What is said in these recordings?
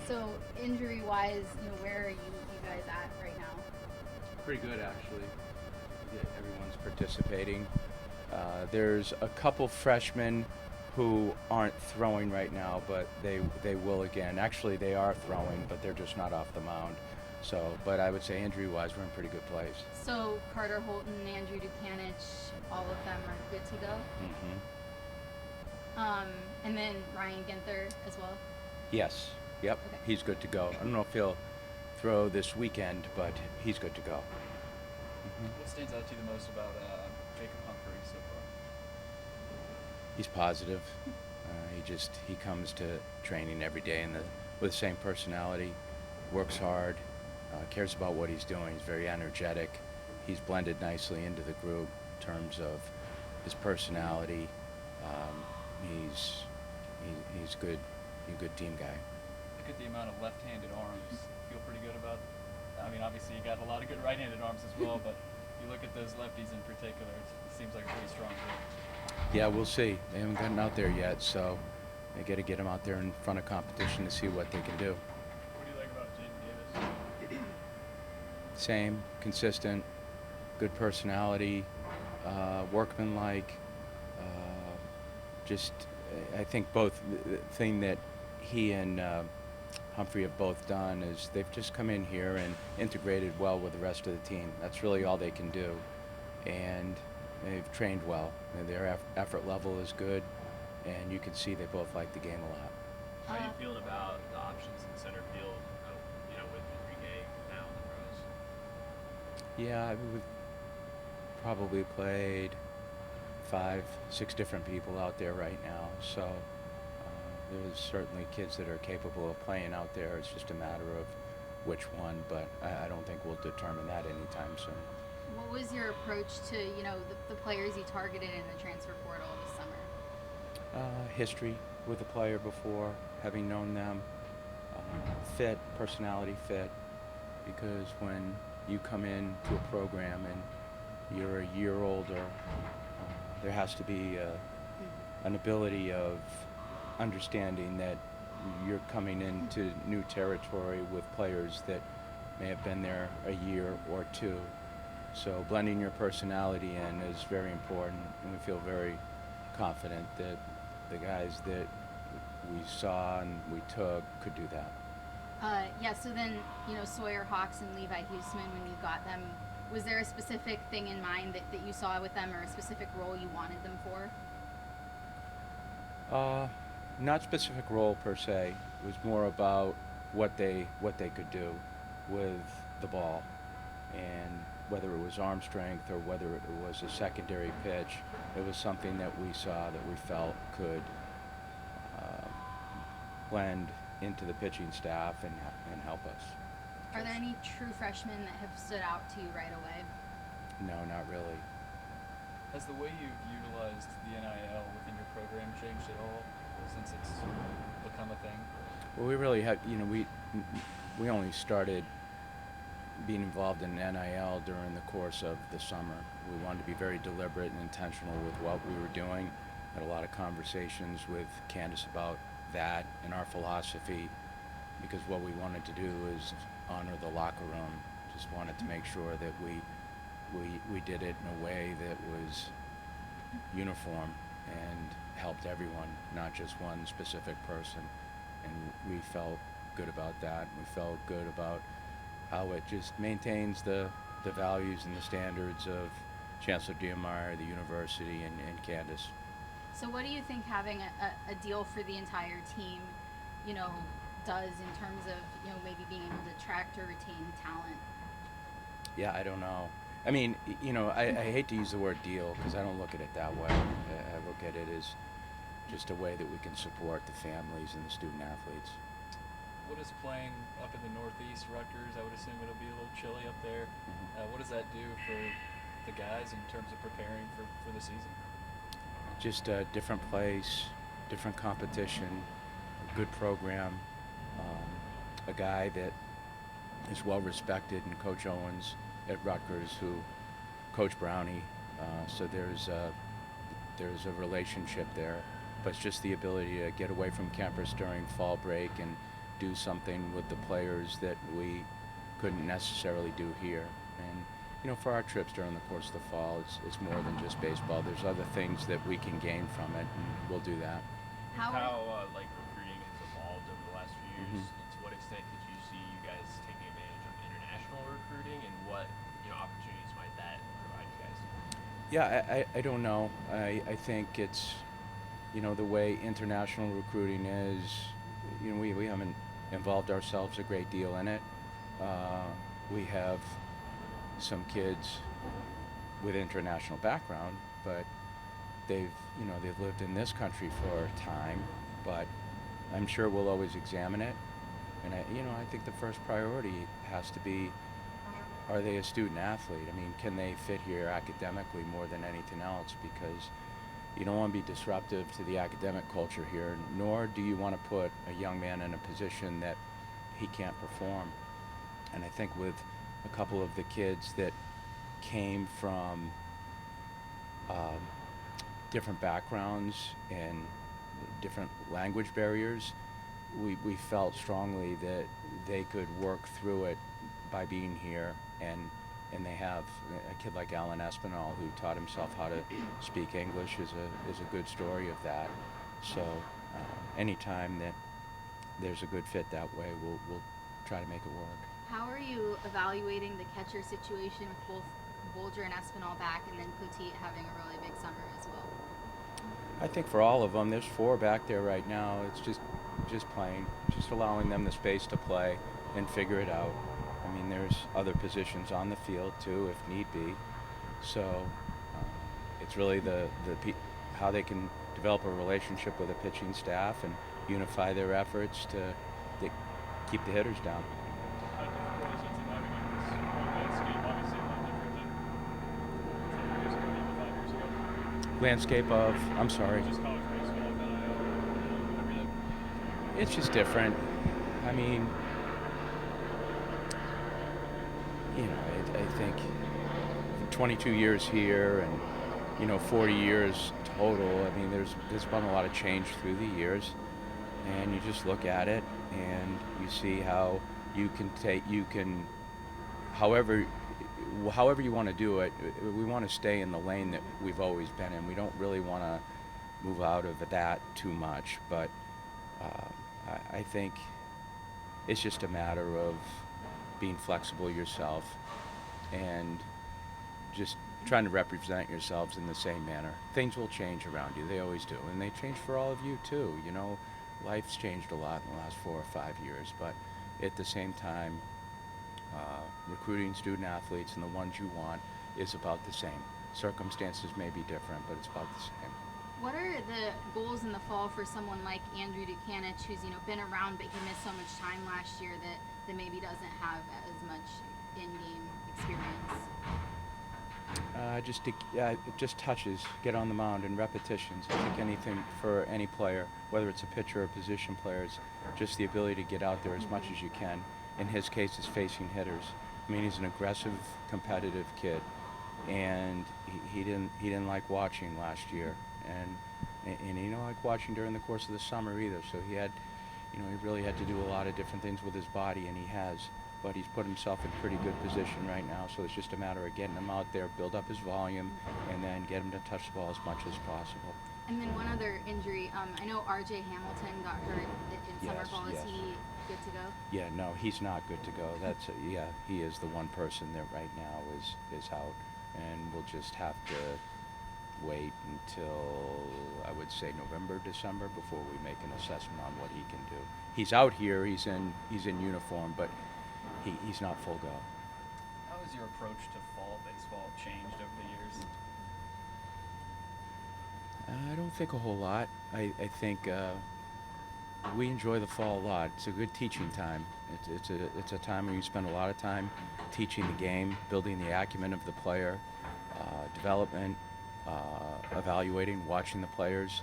So injury-wise, where are you guys at right now? Pretty good, actually. Yeah, everyone's participating. There's a couple freshmen who aren't throwing right now, but they will again. Actually, they are throwing, but they're just not off the mound. So, but I would say injury-wise, we're in pretty good place. So Carter Holton, Andrew Ducanich, all of them are good to go. Hmm. And then Ryan Ginther as well. Yes. Yep. Okay. He's good to go. I don't know if he'll throw this weekend, but he's good to go. Hmm. What stands out to you the most about Jacob Humphrey so far? He's positive. He comes to training every day with the same personality, works hard, cares about what he's doing. He's very energetic. He's blended nicely into the group in terms of his personality. Um, he's good. He's a good team guy. Look at the amount of left-handed arms. Feel pretty good about. I mean, obviously you got a lot of good right-handed arms as well, but you look at those lefties in particular. It seems like a pretty strong group. Yeah, we'll see. They haven't gotten out there yet, so they got to get them out there in front of competition to see what they can do. What do you like about Jaden Davis? Same, consistent, good personality, workmanlike. Just, I think both the thing that he and Humphrey have both done is they've just come in here and integrated well with the rest of the team. That's really all they can do, and they've trained well. And their effort level is good, and you can see they both like the game a lot. How are you feeling about the options in center field, with Enrique now in the pros? Yeah, we've probably played 5, 6 different people out there right now. So there's certainly kids that are capable of playing out there. It's just a matter of which one, but I don't think we'll determine that anytime soon. What was your approach to the players you targeted in the transfer portal this summer? History with the player before, having known them, fit, personality fit, because when you come into a program and you're a year older, there has to be an ability of understanding that you're coming into new territory with players that may have been there a year or two. So blending your personality in is very important, and we feel very confident that the guys that we saw and we took could do that. Yeah, so then, Sawyer Hawks and Levi Huseman, when you got them, was there a specific thing in mind that you saw with them or a specific role you wanted them for? Not specific role per se. It was more about what they could do with the ball, and whether it was arm strength or whether it was a secondary pitch, it was something that we saw that we felt could blend into the pitching staff and help us. Are there any true freshmen that have stood out to you right away? No, not really. Has the way you've utilized the NIL within your program changed at all since it's become a thing? Well, we really had, we only started being involved in NIL during the course of the summer. We wanted to be very deliberate and intentional with what we were doing. Had a lot of conversations with Candace about that and our philosophy, because what we wanted to do is honor the locker room. Just wanted to make sure that we did it in a way that was uniform and helped everyone, not just one specific person. And we felt good about that. We felt good about how it just maintains the values and the standards of Chancellor Diemeyer, the university, and Candace. So what do you think having a deal for the entire team, does in terms of, maybe being able to attract or retain talent? Yeah, I don't know. I mean, I hate to use the word deal because I don't look at it that way. I look at it as just a way that we can support the families and the student athletes. What is playing up in the Northeast, Rutgers? I would assume it'll be a little chilly up there. What does that do for the guys in terms of preparing for the season? Just a different place, different competition, a good program, a guy that is well respected in Coach Owens at Rutgers, who Coach Brownie. So there's a relationship there, but it's just the ability to get away from campus during fall break and do something with the players that we couldn't necessarily do here. And you know, for our trips during the course of the fall, it's more than just baseball. There's other things that we can gain from it, and we'll do that. How Like recruiting has evolved over the last few years. Mhm. And to what extent could you see you guys taking advantage of international recruiting, and what opportunities might that provide you guys? Yeah, I don't know. I think it's, you know, the way international recruiting is, you know, we haven't involved ourselves a great deal in it. We have some kids with international background, but they've lived in this country for a time, but I'm sure we'll always examine it. And I think the first priority has to be, are they a student athlete? I mean, can they fit here academically more than anything else? Because you don't want to be disruptive to the academic culture here, nor do you want to put a young man in a position that he can't perform. And I think with a couple of the kids that came from different backgrounds and different language barriers, we felt strongly that they could work through it by being here, and they have a kid like Alan Espinal who taught himself how to speak English is a good story of that. So anytime that there's a good fit that way, we'll try to make it work. How are you evaluating the catcher situation with both Bolger and Espinal back, and then Poteet having a really big summer as well? I think for all of them, there's 4 back there right now. It's just playing, just allowing them the space to play and figure it out. I mean, there's other positions on the field too, if need be. So it's really how they can develop a relationship with the pitching staff and unify their efforts to keep the hitters down. How difficult is it to navigate this landscape? Obviously, a lot different than 10 years ago, even 5 years ago. Landscape of, I'm sorry. Just college baseball, NIL, everything. It's just different. I mean, I think 22 years here and 40 years total. I mean, there's been a lot of change through the years, and you just look at it and you see how you can however you want to do it. We want to stay in the lane that we've always been in. We don't really want to move out of that too much, but I think it's just a matter of being flexible yourself and just trying to represent yourselves in the same manner. Things will change around you. They always do. And they change for all of you too. Life's changed a lot in the last 4 or 5 years, but at the same time, recruiting student athletes and the ones you want is about the same. Circumstances may be different, but it's about the same. What are the goals in the fall for someone like Andrew Dukanich, who's been around, but he missed so much time last year that maybe doesn't have as much in-game experience? Just touches, get on the mound, and repetitions. I think anything for any player, whether it's a pitcher or position players, just the ability to get out there as much as you can. In his case, it's facing hitters. I mean, he's an aggressive, competitive kid, and he didn't like watching last year, and he didn't like watching during the course of the summer either. So he really had to do a lot of different things with his body, and he has. But he's put himself in pretty good position right now, so it's just a matter of getting him out there, build up his volume, and then get him to touch the ball as much as possible. And then one other injury, I know R.J. Hamilton got hurt in summer ball. Is Yes. he good to go? Yeah, no, he's not good to go. He is the one person that right now is out, and we'll just have to wait until, I would say, November, December before we make an assessment on what he can do. He's out here, he's in uniform, but he's not full go. How has your approach to fall baseball changed over the years? I don't think a whole lot. I think we enjoy the fall a lot. It's a good teaching time. It's a time where you spend a lot of time teaching the game, building the acumen of the player, development, evaluating, watching the players.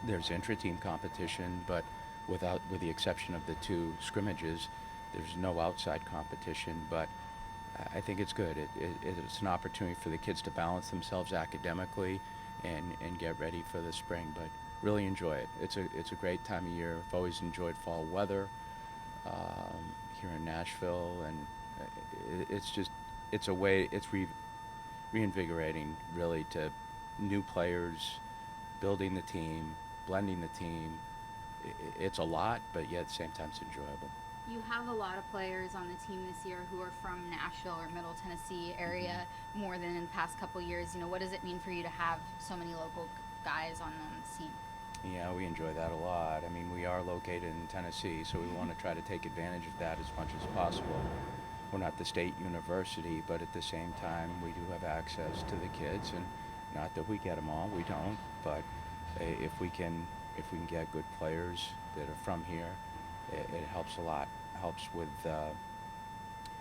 There's intra-team competition, but with the exception of the 2 scrimmages, there's no outside competition. But I think it's good. It's an opportunity for the kids to balance themselves academically and get ready for the spring. But really enjoy it. It's a great time of year. I've always enjoyed fall weather here in Nashville, and it's just it's a way it's reinvigorating really to new players, building the team, blending the team. It's a lot, but yet at the same time it's enjoyable. You have a lot of players on the team this year who are from Nashville or Middle Tennessee area more than in the past couple years. You know, what does it mean for you to have so many local guys on this team? Yeah, we enjoy that a lot. I mean, we are located in Tennessee, so we want to try to take advantage of that as much as possible. We're not the state university, but at the same time, we do have access to the kids, and not that we get them all, we don't. But if we can get good players that are from here, it helps a lot. Helps with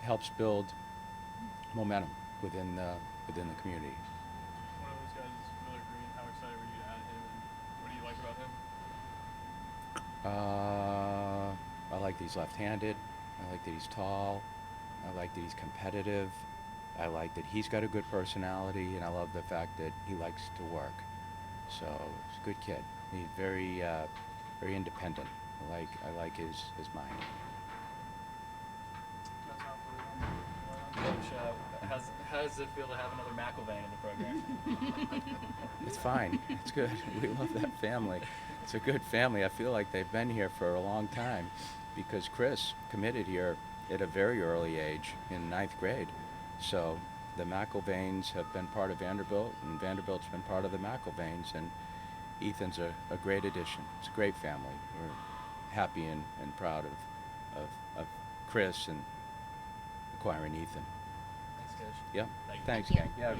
helps build momentum within the community. One of those guys is Miller Green. How excited were you to add him, and what do you like about him? I like that he's left-handed. I like that he's tall. I like that he's competitive. I like that he's got a good personality, and I love the fact that he likes to work. So he's a good kid. He's very independent. I like his mind. That's all for me. Coach, how does it feel to have another McElvain in the program? It's fine. It's good. We love that family. It's a good family. I feel like they've been here for a long time because Chris committed here at a very early age in ninth grade. So the McElvains have been part of Vanderbilt, and Vanderbilt's been part of the McElvains, and Ethan's a great addition. It's a great family. We're happy and proud of Chris and acquiring Ethan. Thanks, Coach. Yep. Thank you. Thanks, Thank gang. you. Yeah.